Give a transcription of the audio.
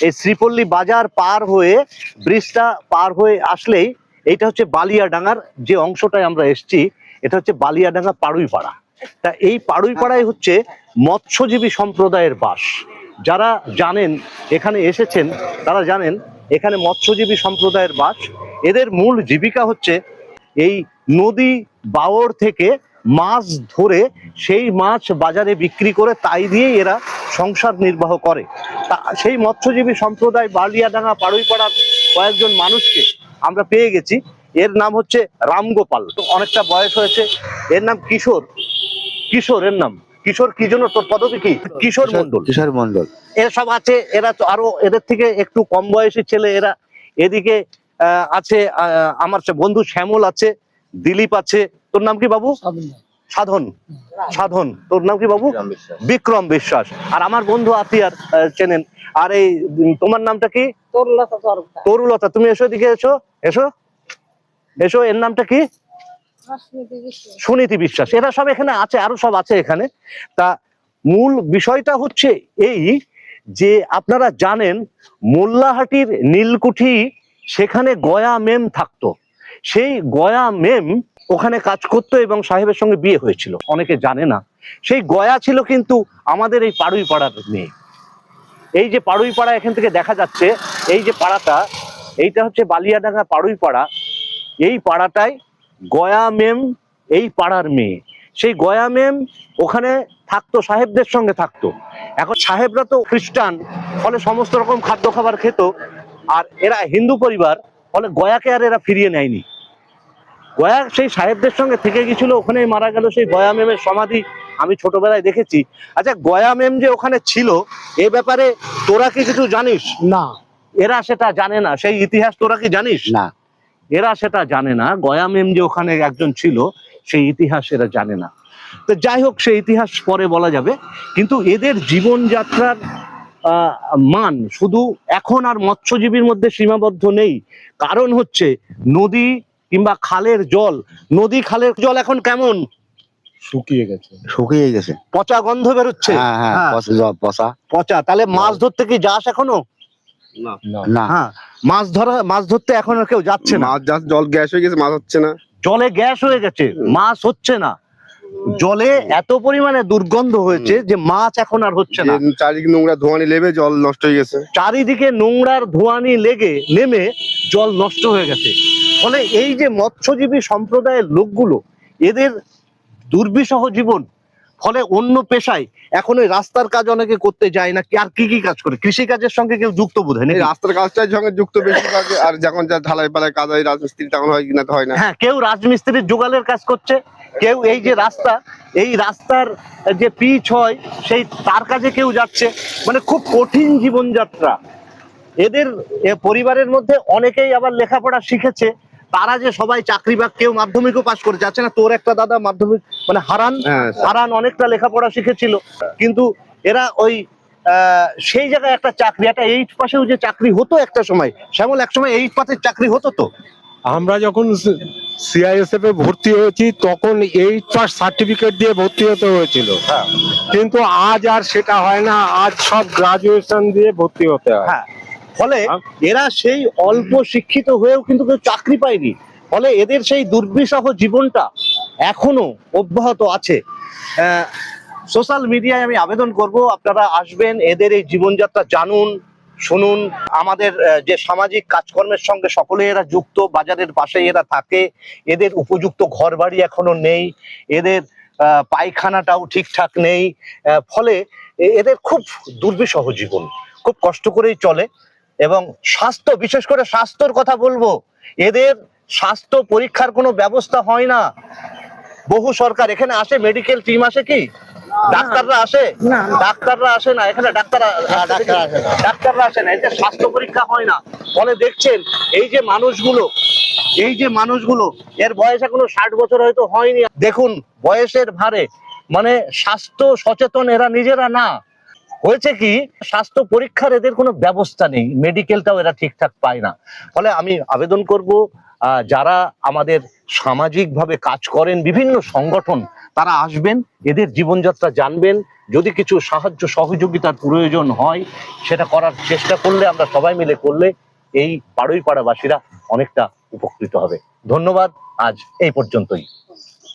এই শ্রীপল্লী বাজার পার হয়ে ব্রিজটা পার হয়ে আসলেই এইটা হচ্ছে বালিয়াডাঙ্গার যে অংশটায় আমরা এসছি, এটা হচ্ছে বালিয়াডাঙ্গা পাড়ুইপাড়া। তা এই পাড়ুইপাড়ায় হচ্ছে মৎস্যজীবী সম্প্রদায়ের বাস। যারা জানেন এখানে এসেছেন তারা জানেন এখানে মৎস্যজীবী সম্প্রদায়ের বাস। এদের মূল জীবিকা হচ্ছে এই নদী বাওড় থেকে মাছ ধরে সেই মাছ বাজারে বিক্রি করে তাই দিয়েই এরা সংসার নির্বাহ করে। তা সেই মৎস্যজীবী সম্প্রদায় বালিয়াডাঙ্গা পাড়ুইপাড়ার কয়েকজন মানুষকে আমরা পেয়ে গেছি। এর নাম হচ্ছে রামগোপাল, অনেকটা বয়স হয়েছে। এর নাম কিশোর। কিশোর এর নাম কিশোর, কি জন্য তোর পদবি কি? কিশোর মন্ডল। কিশোর মন্ডল এরা সব আছে। এরা তো আরো এদের থেকে একটু কম বয়সী ছেলে এরা। এদিকে আছে আমার বন্ধু শ্যামল আছে, দিলীপ আছে। তোর নাম কি বাবু? সাধন। সাধন। তোর নাম কি বাবু? বিক্রম বিশ্বাস। আর আমার বন্ধু আতিয়ার চেনেন। আর এই তোমার নামটা কি? তরুলতা। তুমি এসো, এদিকে এসো, এসো এসো। এর নামটা কি? সুনীতি বিশ্বাস। এরা সব এখানে আছে, আরো সব আছে এখানে। তা মূল বিষয়টা হচ্ছে এই যে আপনারা জানেন মোল্লাহাটির নীলকুঠি, সেখানে গয়া মেম থাকতো। সেই গয়া মেম ওখানে কাজ করতো এবং সাহেবের সঙ্গে বিয়ে হয়েছিল। অনেকে জানে না সেই গয়া ছিল কিন্তু আমাদের এই পাড়ুইপাড়ার মেয়ে। এই যে পাড়ুইপাড়া এখান থেকে দেখা যাচ্ছে, এই যে পাড়াটা, এইটা হচ্ছে বালিয়াডাঙ্গা পাড়ুইপাড়া। এই পাড়াটায় গয়া মেম এই পাড়ার মেয়ে। সেই গয়া মেম ওখানে থাকতো, সাহেবদের সঙ্গে থাকতো। এখন সাহেবরা তো খ্রিস্টান, ফলে সমস্ত রকম খাদ্য খাবার খেত। আর এরা হিন্দু পরিবার, ফলে গয়াকে আর এরা ফিরিয়ে নেয়নি। গয়া সেই সাহেবদের সঙ্গে থেকে গেছিল, ওখানেই মারা গেল। সেই গয়া মেমের সমাধি আমি ছোটবেলায় দেখেছি। আচ্ছা, গয়া মেম যে ওখানে ছিল এ ব্যাপারে তোরা কি কিছু জানিস? না, এরা সেটা জানে না। সেই ইতিহাস তোরা কি জানিস? না, এরা সেটা জানে না। গয়া মেম যে ওখানে একজন ছিল সেই ইতিহাস এরা জানে না। তো যাই হোক, সেই ইতিহাস পরে বলা যাবে। কিন্তু এদের জীবনযাত্রার মান শুধু এখন আর মৎস্যজীবীর মধ্যে সীমাবদ্ধ নেই। কারণ হচ্ছে নদী কিংবা খালের জল, নদী খালের জল এখন কেমন? শুকিয়ে গেছে। শুকিয়ে গেছে, পচা গন্ধ বেরোচ্ছে। পচা। পচা। তাহলে মাছ ধরতে কি যাস এখনো? না, হ্যাঁ, মাছ ধরতে এখন আর কেউ যাচ্ছে না। মাছ যাচ্ছে, জল গ্যাস হয়ে গেছে, মাছ হচ্ছে না। জলে গ্যাস হয়ে গেছে, মাছ হচ্ছে না। জলে এত পরিমাণে দুর্গন্ধ হয়েছে যে মাছ এখন আর হচ্ছে না। চারিদিকে নোংরা ধোঁয়ানি লেবে জল নষ্ট হয়ে গেছে। চারিদিকে নোংরার ধোঁয়ানি লেগে নেমে জল নষ্ট হয়ে গেছে। ফলে এই যে মৎস্যজীবী সম্প্রদায়ের লোকগুলো, এদের দুর্বিষহ জীবন। ফলে অন্য পেশায় এখন ওই রাস্তার কাজ অনেকে করতে যায় না। আর কি কি কাজ করে? কৃষি কাজের সঙ্গে কেউ যুক্ত বোধ হয় এই রাস্তার কাজটার সঙ্গে যুক্ত বেশিরভাগ। আর যখন যা ঢালাই পালাই কাজ হয়, রাজমিস্ত্রি তখন হয় কিনা, তো হয় না। হ্যাঁ, কেউ রাজমিস্ত্রির জোগালের কাজ করছে, কেউ এই যে রাস্তা, এই রাস্তার যে পিচ হয় সেই তার কাজে কেউ যাচ্ছে। মানে খুব কঠিন জীবনযাত্রা এদের। পরিবারের মধ্যে অনেকেই আবার লেখাপড়া শিখেছে। তারা যে সবাই চাকরি বা কেউ মাধ্যমিকও পাশ করে যাচ্ছে না। তোর একটা দাদা মাধ্যমিক, মানে হারান অনেকটা লেখাপড়া শিখেছিল, কিন্তু এরা ওই সেই জায়গায় একটা চাকরি, একটা 8 পাশেও যে চাকরি হতো একটা সময়, শ্যামল এক সময় 8 পাসের চাকরি হতো। তো আমরা যখন সিআইএসএফ এ ভর্তি হয়েছি তখন 8 পাস সার্টিফিকেট দিয়ে ভর্তি হতে হয়েছিল। কিন্তু আজ আর সেটা হয় না, আজ সব গ্রাজুয়েশন দিয়ে ভর্তি হতে হয়। হ্যাঁ, ফলে এরা সেই অল্প শিক্ষিত হয়েও কিন্তু কেউ চাকরি পায়নি। ফলে এদের সেই দুর্বিষহ জীবনটা এখনো অব্যাহত আছে। সোশ্যাল মিডিয়ায় আমি আবেদন করব, আপনারা আসবেন, এদের এই জীবনযাত্রা জানুন, শুনুন। আমাদের যে সামাজিক কাজকর্মের সঙ্গে সকলে এরা যুক্ত, বাজারের পাশে এরা থাকে। এদের উপযুক্ত ঘর বাড়ি এখনো নেই, এদের পায়খানাটাও ঠিকঠাক নেই। ফলে এদের খুব দুর্বিষহ জীবন, খুব কষ্ট করেই চলে। এবং স্বাস্থ্য, বিশেষ করে স্বাস্থ্যর কথা বলবো, এদের স্বাস্থ্য পরীক্ষার কোনো ব্যবস্থা হয় না। বহু সরকার এখানে আসে, মেডিকেল টিম আসে কি? ডাক্তাররা আসে? ডাক্তাররা আসে না এখানে। ডাক্তাররা আসে না। এতে স্বাস্থ্য পরীক্ষা হয় না। ফলে দেখছেন এই যে মানুষগুলো এর বয়স এখনো 60 বছর হয়তো হয়নি। দেখুন বয়সের ভারে, মানে স্বাস্থ্য সচেতন এরা নিজেরা না। হয়েছে কি, স্বাস্থ্য পরীক্ষার এদের কোনো ব্যবস্থা নেই, মেডিকেলটাও এরা ঠিকঠাক পায় না। ফলে আমি আবেদন করব, যারা আমাদের সামাজিকভাবে কাজ করেন, বিভিন্ন সংগঠন, তারা আসবেন, এদের জীবনযাত্রা জানবেন। যদি কিছু সাহায্য সহযোগিতার প্রয়োজন হয় সেটা করার চেষ্টা করলে, আমরা সবাই মিলে করলে এই বারুইপাড়াবাসীরা অনেকটা উপকৃত হবে। ধন্যবাদ, আজ এই পর্যন্তই।